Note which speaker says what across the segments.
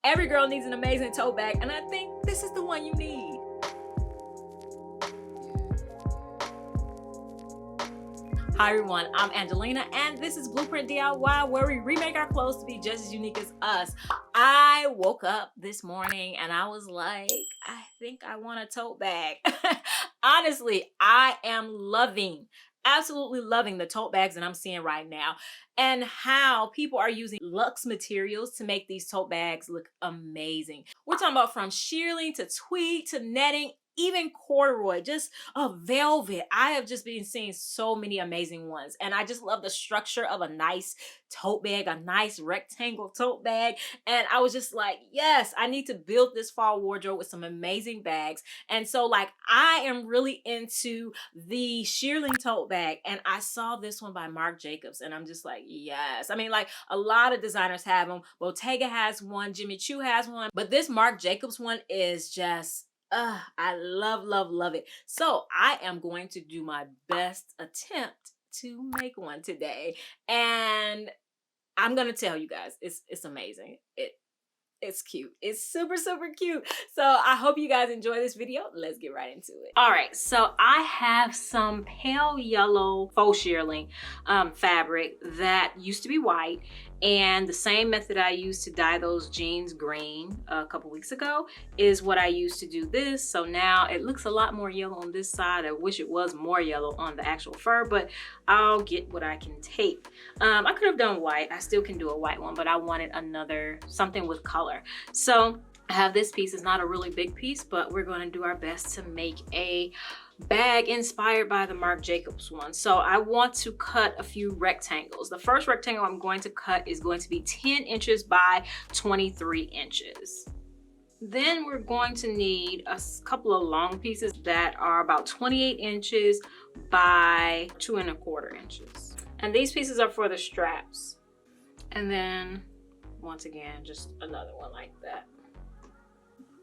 Speaker 1: Every girl needs an amazing tote bag, and I think this is the one you need. Hi everyone, I'm Angelina, and this is Blueprint DIY, where we remake our clothes to be just as unique as us. I woke up this morning and I was like, I think I want a tote bag. Honestly, I am absolutely loving the tote bags that I'm seeing right now, and how people are using luxe materials to make these tote bags look amazing. We're talking about from shearling to tweed to netting, even corduroy, just a velvet. I have just been seeing so many amazing ones, and I just love the structure of a nice tote bag, a nice rectangle tote bag. And I was just like, yes, I need to build this fall wardrobe with some amazing bags. And so like I am really into the shearling tote bag, and I saw this one by Marc Jacobs, and I'm just like, yes. I mean, like a lot of designers have them. Bottega has one, Jimmy Choo has one, but this Marc Jacobs one is just I love it. So I am going to do my best attempt to make one today, and I'm gonna tell you guys, it's amazing. It's cute. It's super cute. So I hope you guys enjoy this video. Let's get right into it. All right, so I have some pale yellow faux shearling fabric that used to be white, and the same method I used to dye those jeans green a couple weeks ago is what I used to do this. So now it looks a lot more yellow on this side. I wish it was more yellow on the actual fur, but I'll get what I can take. I could have done white. I still can do a white one, but I wanted something with color. So I have this piece. It's not a really big piece, but we're going to do our best to make a bag inspired by the Marc Jacobs one. So I want to cut a few rectangles. The first rectangle I'm going to cut is going to be 10 inches by 23 inches. Then we're going to need a couple of long pieces that are about 28 inches by 2¼ inches. And these pieces are for the straps. And then once again, just another one like that.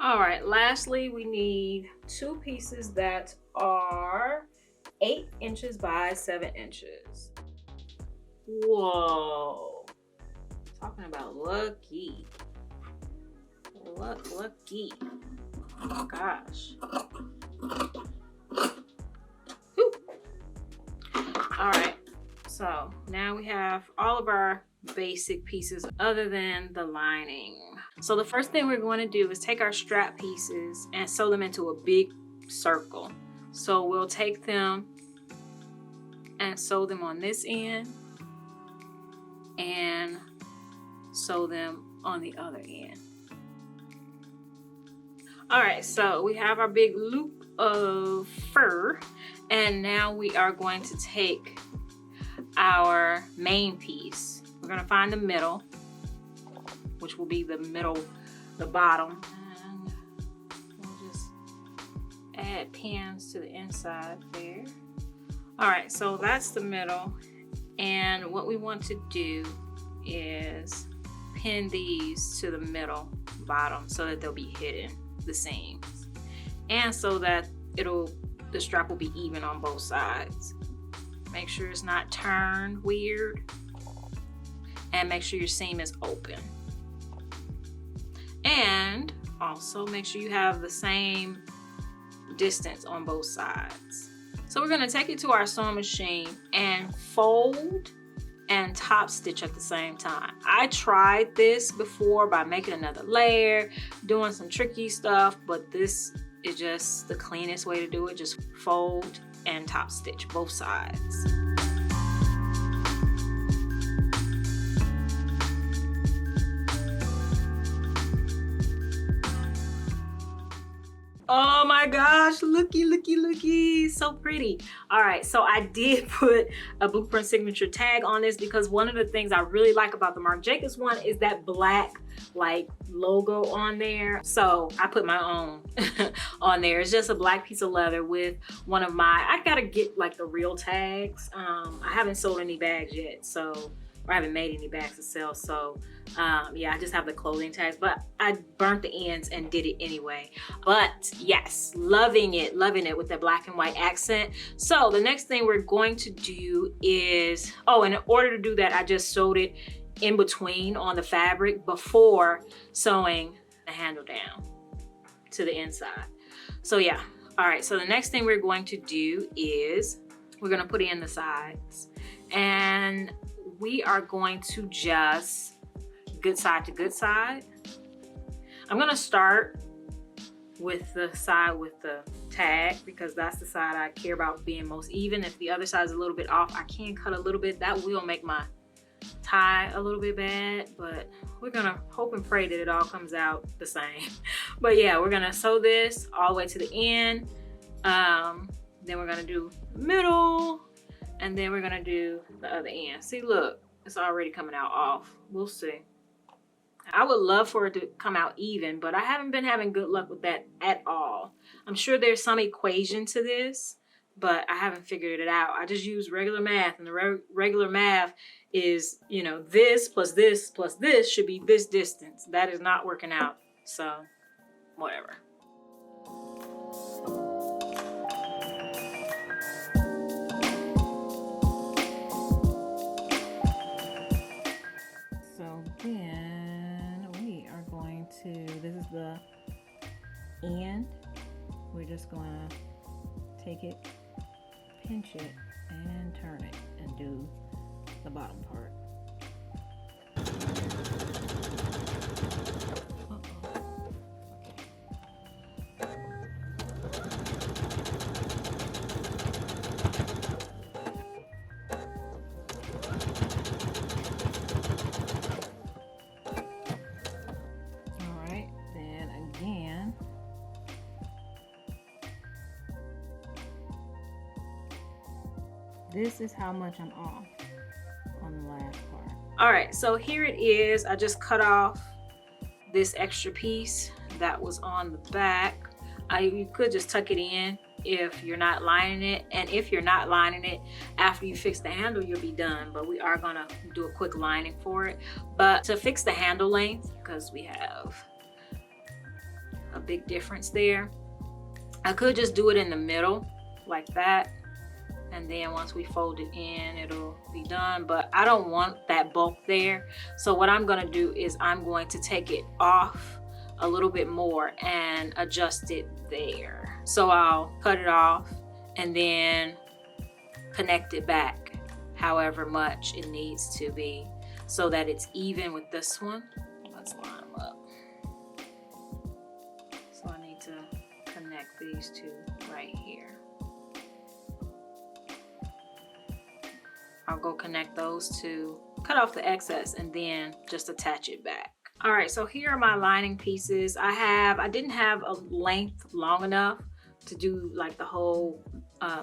Speaker 1: All right, lastly, we need 2 pieces that are 8 inches by 7 inches. Whoa, talking about lucky. Lucky. Oh my gosh. Whew. All right, so now we have all of our basic pieces other than the lining. So the first thing we're going to do is take our strap pieces and sew them into a big circle. So we'll take them and sew them on this end and sew them on the other end. All right, so we have our big loop of fur, and now we are going to take our main piece. We're going to find the middle, which will be the bottom, and we'll just add pins to the inside there. All right, so that's the middle, and what we want to do is pin these to the middle bottom so that they'll be hidden, the seams, and so that the strap will be even on both sides. Make sure it's not turned weird, and make sure your seam is open. And also make sure you have the same distance on both sides. So we're gonna take it to our sewing machine and fold and top stitch at the same time. I tried this before by making another layer, doing some tricky stuff, but this is just the cleanest way to do it. Just fold and top stitch both sides. Oh my gosh, looky, so pretty. All right, so I did put a Blueprint signature tag on this because one of the things I really like about the Marc Jacobs one is that black like logo on there. So I put my own on there. It's just a black piece of leather with one of I gotta get like the real tags. I haven't sold any bags yet, so or I haven't made any bags to sell, so yeah, I just have the clothing tags, but I burnt the ends and did it anyway. But yes, loving it with the black and white accent. So the next thing we're going to do is, oh, and in order to do that, I just sewed it in between on the fabric before sewing the handle down to the inside. So yeah, all right, so the next thing we're going to do is we're gonna put in the sides, and we are going to just good side to good side. I'm gonna start with the side with the tag because that's the side I care about being most even. If the other side is a little bit off, I can cut a little bit. That will make my tie a little bit bad, but we're gonna hope and pray that it all comes out the same. But yeah, we're gonna sew this all the way to the end. Then we're gonna do middle, and then we're gonna do the other end. See, look, it's already coming out off. We'll see. I would love for it to come out even, but I haven't been having good luck with that at all. I'm sure there's some equation to this, but I haven't figured it out. I just use regular math, and the regular math is, you know, this plus this plus this should be this distance. That is not working out, so whatever. So then we are going to, this is the end. We're just going to take it, pinch it, and turn it, and do the bottom part. This is how much I'm off on the last part. All right, so here it is. I just cut off this extra piece that was on the back. You could just tuck it in if you're not lining it. And if you're not lining it, after you fix the handle, you'll be done. But we are gonna do a quick lining for it. But to fix the handle length, because we have a big difference there, I could just do it in the middle like that. And then once we fold it in, it'll be done. But I don't want that bulk there. So what I'm gonna do is I'm going to take it off a little bit more and adjust it there. So I'll cut it off and then connect it back however much it needs to be so that it's even with this one. Let's line them up. So I need to connect these two right here. I'll go connect those two, cut off the excess, and then just attach it back. All right, so here are my lining pieces. I didn't have a length long enough to do like the whole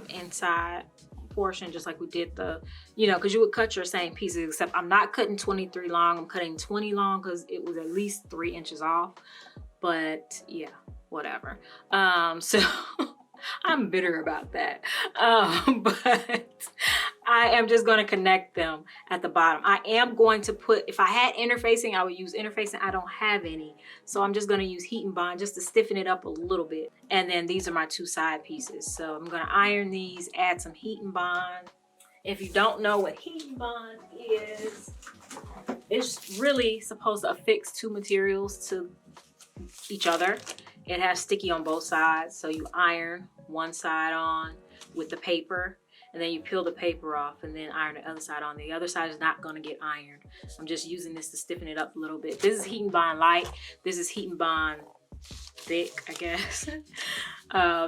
Speaker 1: inside portion, just like we did the, you know, because you would cut your same pieces, except I'm not cutting 23 long, I'm cutting 20 long because it was at least 3 inches off. But yeah, whatever. So I'm bitter about that. But I am just going to connect them at the bottom. I am going to put, if I had interfacing, I would use interfacing. I don't have any. So I'm just going to use heat and bond just to stiffen it up a little bit. And then these are my two side pieces. So I'm going to iron these, add some heat and bond. If you don't know what heat and bond is, it's really supposed to affix two materials to each other. It has sticky on both sides. So you iron one side on with the paper, and then you peel the paper off and then iron the other side on. The other side is not going to get ironed. I'm just using this to stiffen it up a little bit. This is heat and bond light. This is heat and bond thick, I guess.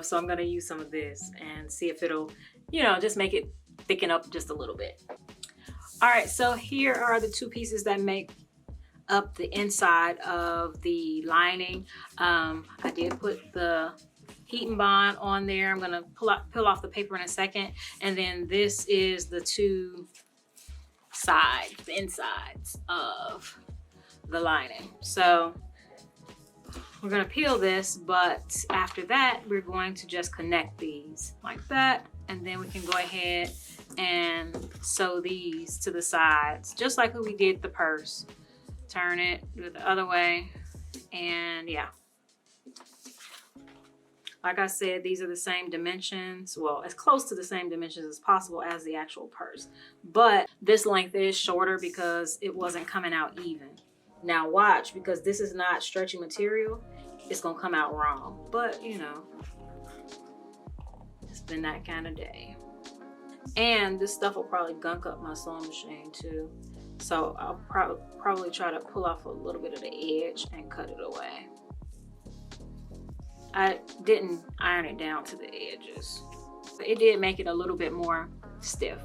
Speaker 1: So I'm going to use some of this and see if it'll, you know, just make it thicken up just a little bit. All right, so here are the two pieces that make up the inside of the lining. I did put the heat and bond on there. I'm gonna peel off the paper in a second. And then this is the two sides, the insides of the lining. So we're gonna peel this, but after that, we're going to just connect these like that. And then we can go ahead and sew these to the sides, just like we did the purse. Turn it, do it the other way, and yeah. Like I said, these are the same dimensions, well, as close to the same dimensions as possible as the actual purse. But this length is shorter because it wasn't coming out even. Now watch, because this is not stretchy material, it's gonna come out wrong. But you know, it's been that kind of day. And this stuff will probably gunk up my sewing machine too. So I'll probably try to pull off a little bit of the edge and cut it away. I didn't iron it down to the edges. It did make it a little bit more stiff.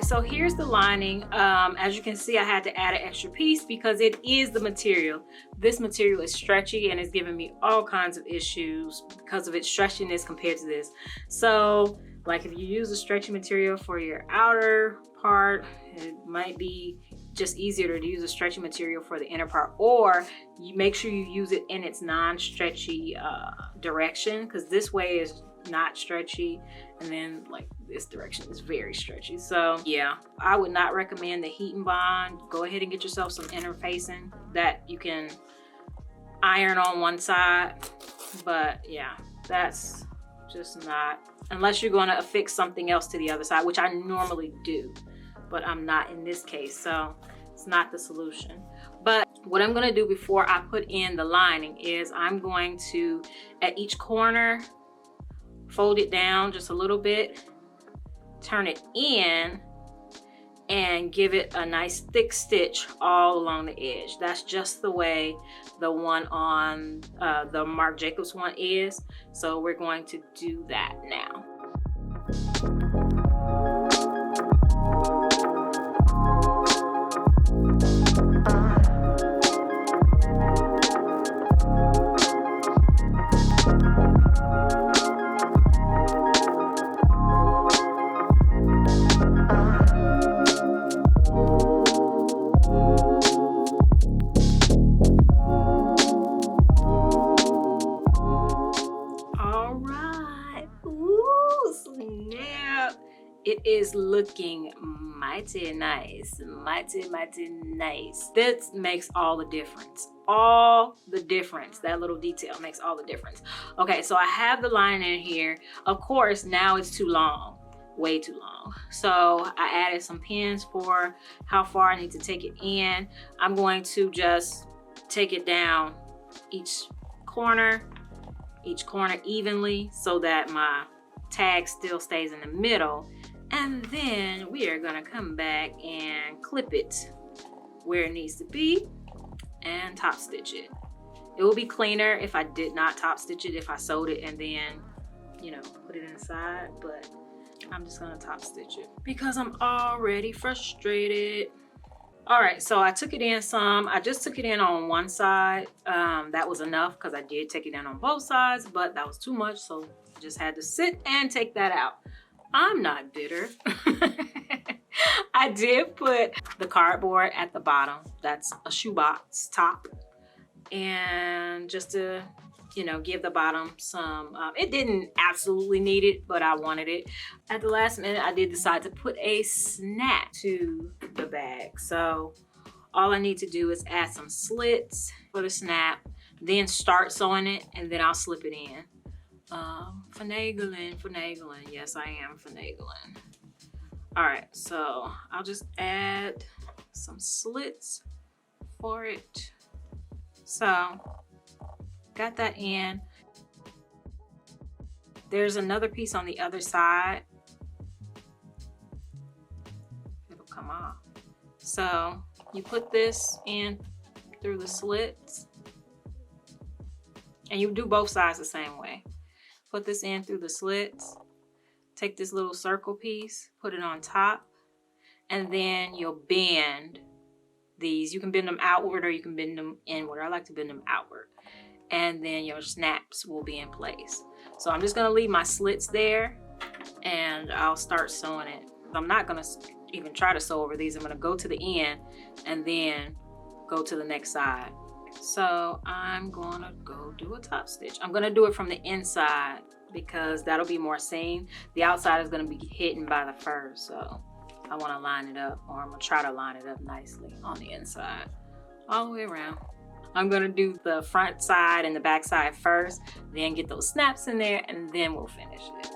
Speaker 1: So here's the lining. As you can see, I had to add an extra piece because it is the material. This material is stretchy and it's giving me all kinds of issues because of its stretchiness compared to this. So like if you use a stretchy material for your outer part, it might be just easier to use a stretchy material for the inner part, or you make sure you use it in its non-stretchy direction, because this way is not stretchy, and then like this direction is very stretchy. So yeah, I would not recommend the heat and bond. Go ahead and get yourself some interfacing that you can iron on one side. But yeah, that's just not, unless you're going to affix something else to the other side, which I normally do, but I'm not in this case, so it's not the solution. But what I'm going to do before I put in the lining is I'm going to, at each corner, fold it down just a little bit, turn it in, and give it a nice thick stitch all along the edge. That's just the way the one on the Marc Jacobs one is. So we're going to do that now. It is looking mighty nice, mighty nice. This makes all the difference. All the difference. That little detail makes all the difference. Okay, so I have the line in here. Of course, now it's too long, way too long. So I added some pins for how far I need to take it in. I'm going to just take it down each corner evenly so that my tag still stays in the middle. And then we are gonna come back and clip it where it needs to be and top stitch it. It will be cleaner if I did not top stitch it, if I sewed it and then, you know, put it inside, but I'm just gonna top stitch it because I'm already frustrated. All right, so I took it in some. I just took it in on one side. That was enough because I did take it in on both sides, but that was too much, so I just had to sit and take that out. I'm not bitter. I did put the cardboard at the bottom. That's a shoebox top. And just to, you know, give the bottom some, it didn't absolutely need it, but I wanted it. At the last minute, I did decide to put a snap to the bag. So all I need to do is add some slits for the snap, then start sewing it, and then I'll slip it in. Finagling. Yes, I am finagling. All right, so I'll just add some slits for it. So got that in. There's another piece on the other side. It'll come off. So you put this in through the slits, and you do both sides the same way. Put this in through the slits, take this little circle piece, put it on top, and then you'll bend these. You can bend them outward or you can bend them inward. I like to bend them outward. And then your snaps will be in place. So I'm just gonna leave my slits there and I'll start sewing it. I'm not gonna even try to sew over these. I'm gonna go to the end and then go to the next side. So I'm gonna go do a top stitch. I'm gonna do it from the inside because that'll be more seen. The outside is gonna be hidden by the fur, so I wanna line it up, or I'm gonna try to line it up nicely on the inside, all the way around. I'm gonna do the front side and the back side first, then get those snaps in there, and then we'll finish it.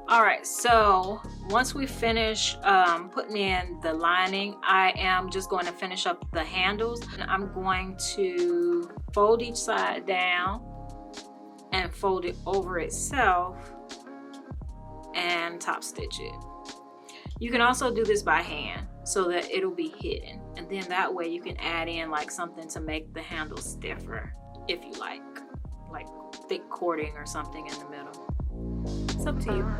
Speaker 1: All right, so once we finish putting in the lining, I am just going to finish up the handles. And I'm going to fold each side down and fold it over itself and top stitch it. You can also do this by hand so that it'll be hidden, and then that way you can add in like something to make the handle stiffer if you like thick cording or something in the middle. It's up to you.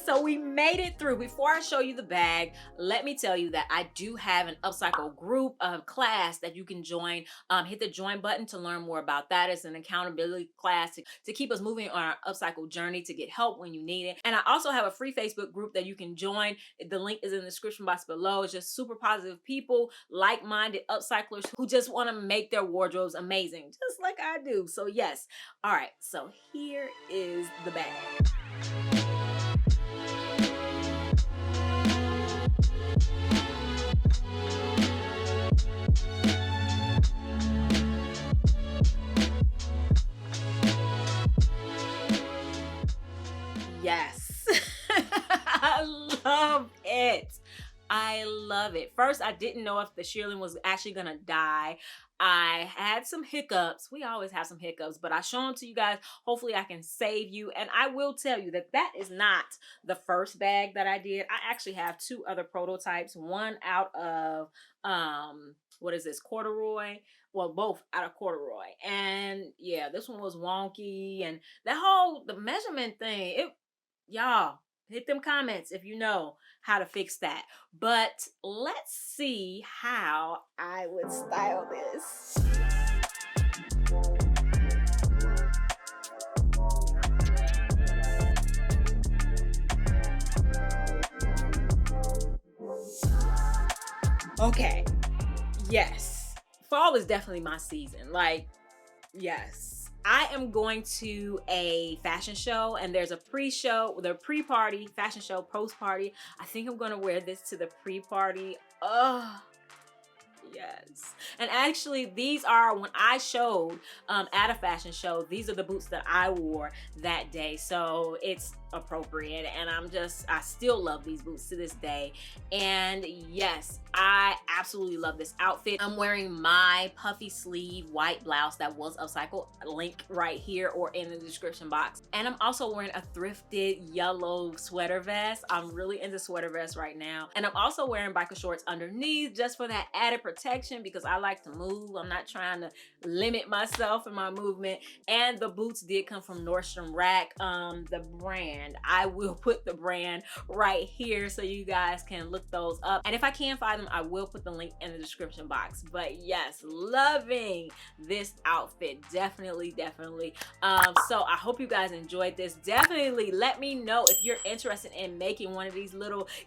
Speaker 1: So we made it through. Before I show you the bag, let me tell you that I do have an upcycle group of class that you can join. Hit the join button to learn more about that. It's an accountability class to keep us moving on our upcycle journey, to get help when you need it. And I also have a free Facebook group that you can join. The link is in the description box below. It's just super positive people, like-minded upcyclers who just want to make their wardrobes amazing, just like I do. So yes. All right, so here is the bag. Yes. I love it. I love it. First, I didn't know if the shearling was actually gonna die. I had some hiccups. We always have some hiccups, but I show them to you guys. Hopefully I can save you. And I will tell you that that is not the first bag that I did. I actually have two other prototypes, one out of, what is this, corduroy? Well, both out of corduroy. And yeah, this one was wonky. And the measurement thing, y'all, hit them comments if you know how to fix that. But let's see how I would style this. Okay, yes. Fall is definitely my season. Like, yes. I am going to a fashion show, and there's a pre-show, the pre-party, fashion show, post-party. I think I'm gonna wear this to the pre-party. Oh, yes. And actually, these are, when I showed at a fashion show, these are the boots that I wore that day. So it's appropriate, and I still love these boots to this day. And yes, I absolutely love this outfit. I'm wearing my puffy sleeve white blouse that was upcycled, link right here or in the description box. And I'm also wearing a thrifted yellow sweater vest. I'm really into sweater vests right now. And I'm also wearing biker shorts underneath just for that added protection, because I like to move. I'm not trying to limit myself in my movement. And the boots did come from Nordstrom Rack, the brand. I will put the brand right here so you guys can look those up. And if I can find them, I will put the link in the description box. But yes, loving this outfit. Definitely. So I hope you guys enjoyed this. Definitely let me know if you're interested in making one of these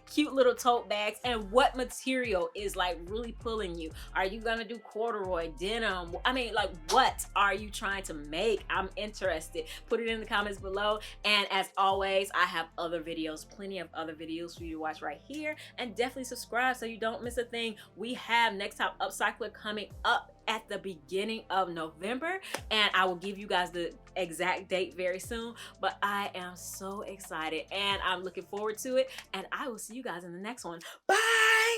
Speaker 1: cute little tote bags, and what material is like really pulling you. Are you gonna do corduroy, denim? I mean, like, what are you trying to make? I'm interested. Put it in the comments below. And as always, I have other videos, plenty of other videos for you to watch right here. And definitely subscribe so you don't miss a thing. We have Next Top Upcycler coming up at the beginning of November, and I will give you guys the exact date very soon. But I am so excited, and I'm looking forward to it, and I will see you guys in the next one. Bye.